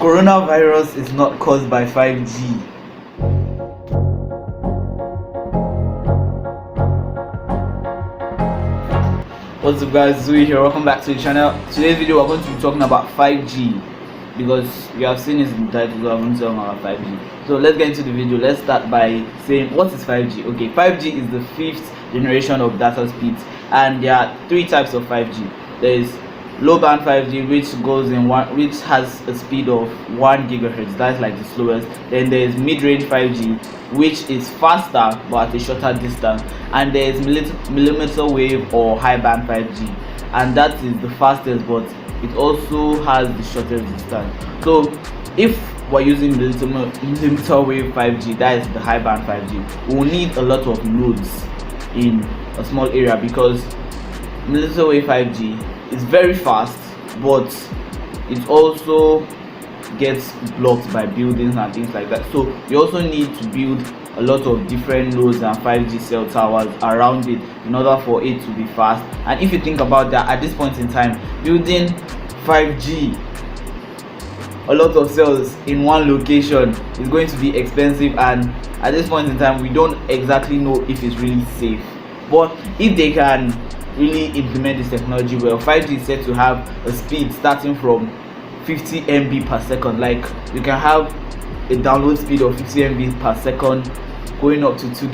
Coronavirus is not caused by 5G. What's up guys, Zui here, welcome back to the channel. Today's video we're going to be talking about 5G because you have seen it in the title, so I'm going to talk about 5G. So let's get into the video. Let's start by saying what is 5G. Okay, 5G is the 5th generation of data speeds, and there are 3 types of 5G. There is low band 5G, which has a speed of 1 gigahertz. That's like the slowest. Then there is mid-range 5G, which is faster but at a shorter distance, and there is millimeter wave or high band 5G, and that is the fastest, but it also has the shortest distance. So if we're using millimeter wave 5G, that is the high band 5G, we will need a lot of nodes in a small area, because millimeter wave 5G is very fast, but it also gets blocked by buildings and things like that. So you also need to build a lot of different nodes and 5G cell towers around it in order for it to be fast. And if you think about that, at this point in time, building 5G, a lot of cells in one location, is going to be expensive, and at this point in time we don't exactly know if it's really safe. But if they can really implement this technology well, 5G is said to have a speed starting from 50 MB per second. Like, you can have a download speed of 50 MB per second going up to 2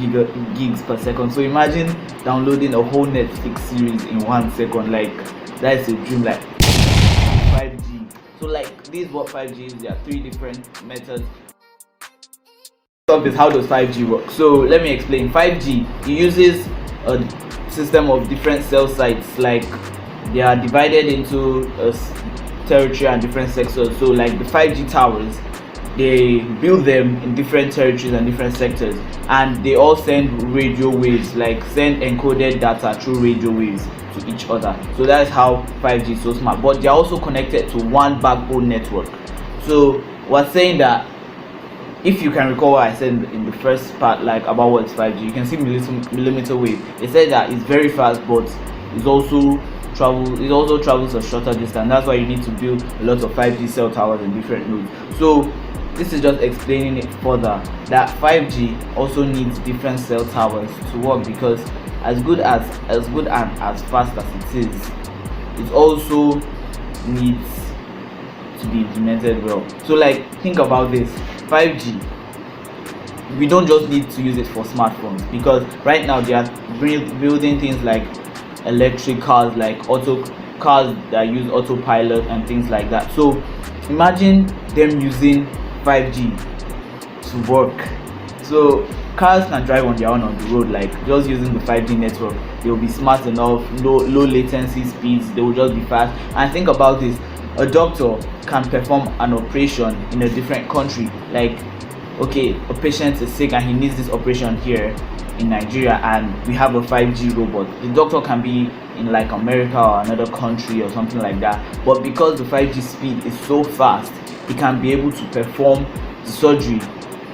gigs per second. So imagine downloading a whole Netflix series in 1 second. Like, that is a dream. Like 5G. So like, this is what 5G is. There are 3 different methods. Is how does 5G work? So let me explain. 5G, it uses a system of different cell sites. Like, they are divided into a territory and different sectors. So like the 5G towers, they build them in different territories and different sectors, and they all send radio waves, like send encoded data through radio waves to each other. So that's how 5G is so smart. But they're also connected to one backbone network. So we're saying that, if you can recall what I said in the first part, like about what's 5G, you can see millimeter wave. It said that it's very fast, but it also travels a shorter distance. That's why you need to build a lot of 5G cell towers in different nodes. So this is just explaining it further, that 5G also needs different cell towers to work, because as good and as fast as it is, it also needs to be implemented well. So like, think about this. 5G, we don't just need to use it for smartphones, because right now they are building things like electric cars, like cars that use autopilot and things like that. So imagine them using 5G to work. So cars can drive on their own on the road, like just using the 5G network. They will be smart enough, low latency speeds, they will just be fast. And think about this, a doctor can perform an operation in a different country. Like, okay, a patient is sick and he needs this operation here in Nigeria, and we have a 5G robot. The doctor can be in like America or another country or something like that, but because the 5G speed is so fast, it can be able to perform the surgery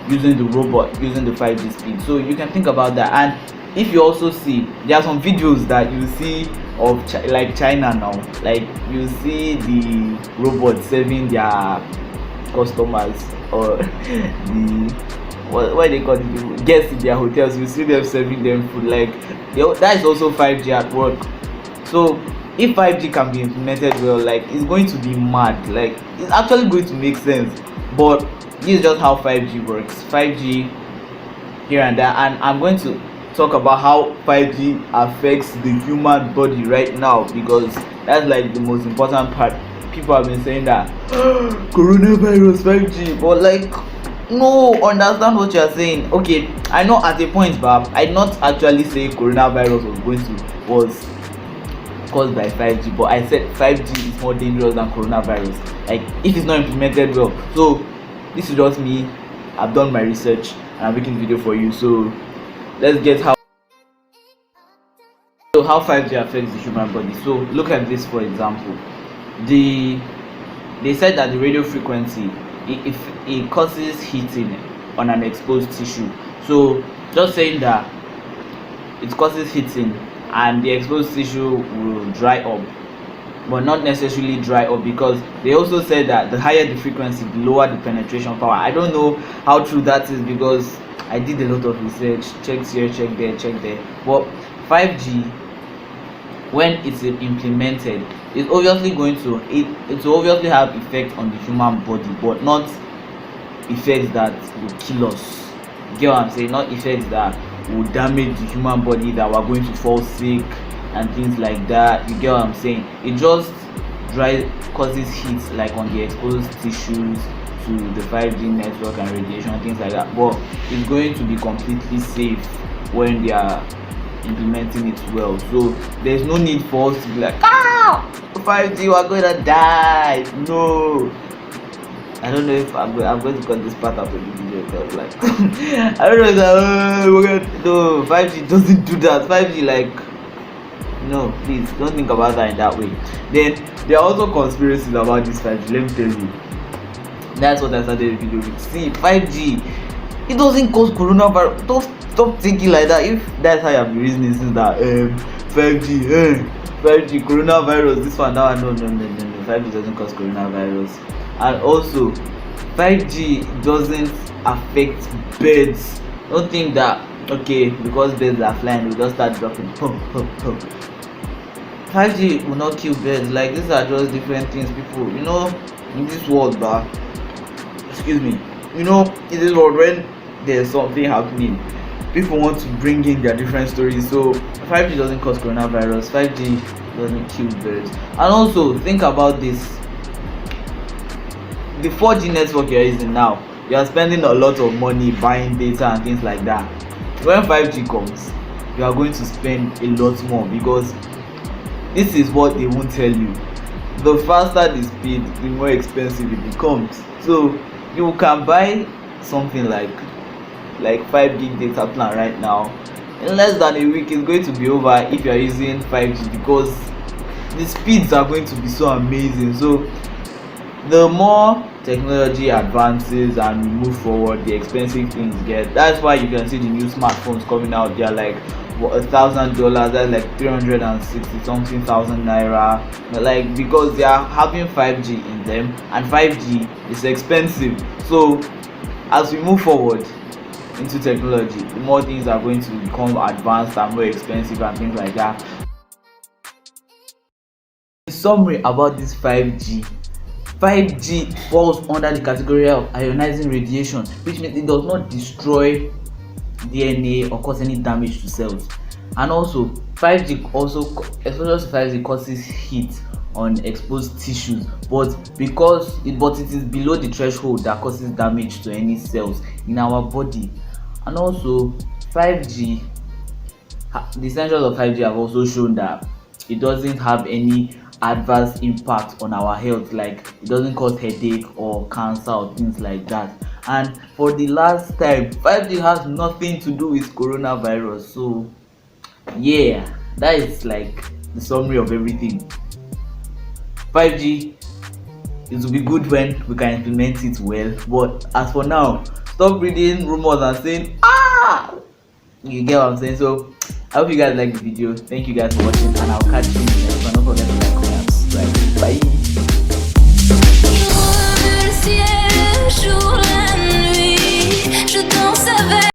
using the robot, using the 5G speed. So you can think about that. And if you also see, there are some videos that you see of like China now, like you see the robot serving their customers, or the what they call it, guests in their hotels. You see them serving them food. Like, that is also 5G at work. So if 5G can be implemented well, like, it's going to be mad. Like, it's actually going to make sense. But this is just how 5G works. 5G here and there, and I'm going to talk about how 5G affects the human body right now, because that's like the most important part. People have been saying that coronavirus 5G, but like, no, understand what you're saying. Okay, I know at a point, but I not actually say coronavirus was caused by 5G, but I said 5G is more dangerous than coronavirus, like, if it's not implemented well. So this is just me. I've done my research and I'm making video for you. So let's get how 5G affects the human body. So look at this, for example. They said that the radio frequency, if it causes heating on an exposed tissue. So just saying that it causes heating and the exposed tissue will dry up, but not necessarily dry up, because they also said that the higher the frequency, the lower the penetration power. I don't know how true that is, because I did a lot of research, checked here, check there. But 5G, when it's implemented, it's obviously going to it will obviously have effect on the human body, but not effects that will kill us. You get what I'm saying? Not effects that will damage the human body, that we're going to fall sick and things like that. You get what I'm saying? It just causes heat, like on the exposed tissues to the 5G network and radiation, things like that. But it's going to be completely safe when they are implementing it well. So there's no need for us to be like, 5G, we're going to die. No, I don't know if I'm going to cut this part out of the video, because like I don't know if no, 5G doesn't do that. 5G, like, no, please don't think about that in that way. Then there are also conspiracies about this 5G. Let me tell you, that's what I started the video with. See, 5G, it doesn't cause coronavirus. Don't stop thinking like that. If that's how you have been reasoning since that 5G coronavirus, this one, that one, no. 5G doesn't cause coronavirus. And also 5G doesn't affect birds. Don't think that okay, because birds are flying, we just start dropping. 5G will not kill birds. Like, these are just different things, people. You know, in this world, excuse me, you know, in this world, when there's something happening, people want to bring in their different stories. So 5G doesn't cause coronavirus, 5G doesn't kill birds. And also think about this, the 4G network you're using now, you are spending a lot of money buying data and things like that. When 5G comes, you are going to spend a lot more, because this is what they won't tell you: the faster the speed, the more expensive it becomes. So you can buy something like 5 gig data plan right now, in less than a week it's going to be over if you are using 5G, because the speeds are going to be so amazing. So the more technology advances and we move forward, the expensive things get. That's why you can see the new smartphones coming out. They are like $1,000. That's like 360 something thousand naira. Like, because they are having 5G in them, and 5G is expensive. So as we move forward into technology, the more things are going to become advanced and more expensive and things like that. In summary about this 5G falls under the category of ionizing radiation, which means it does not destroy DNA or cause any damage to cells. And also 5G also, especially 5G, causes heat on exposed tissues, but it is below the threshold that causes damage to any cells in our body. And also 5G, the essentials of 5G have also shown that it doesn't have any adverse impact on our health, like it doesn't cause headache or cancer or things like that. And for the last time, 5G has nothing to do with coronavirus. So yeah, that is like the summary of everything. 5G, it will be good when we can implement it well, but as for now, stop reading rumors and saying you get what I'm saying. So I hope you guys like the video. Thank you guys for watching, and I'll catch you in the next one. Don't forget to like, comment, subscribe. Bye.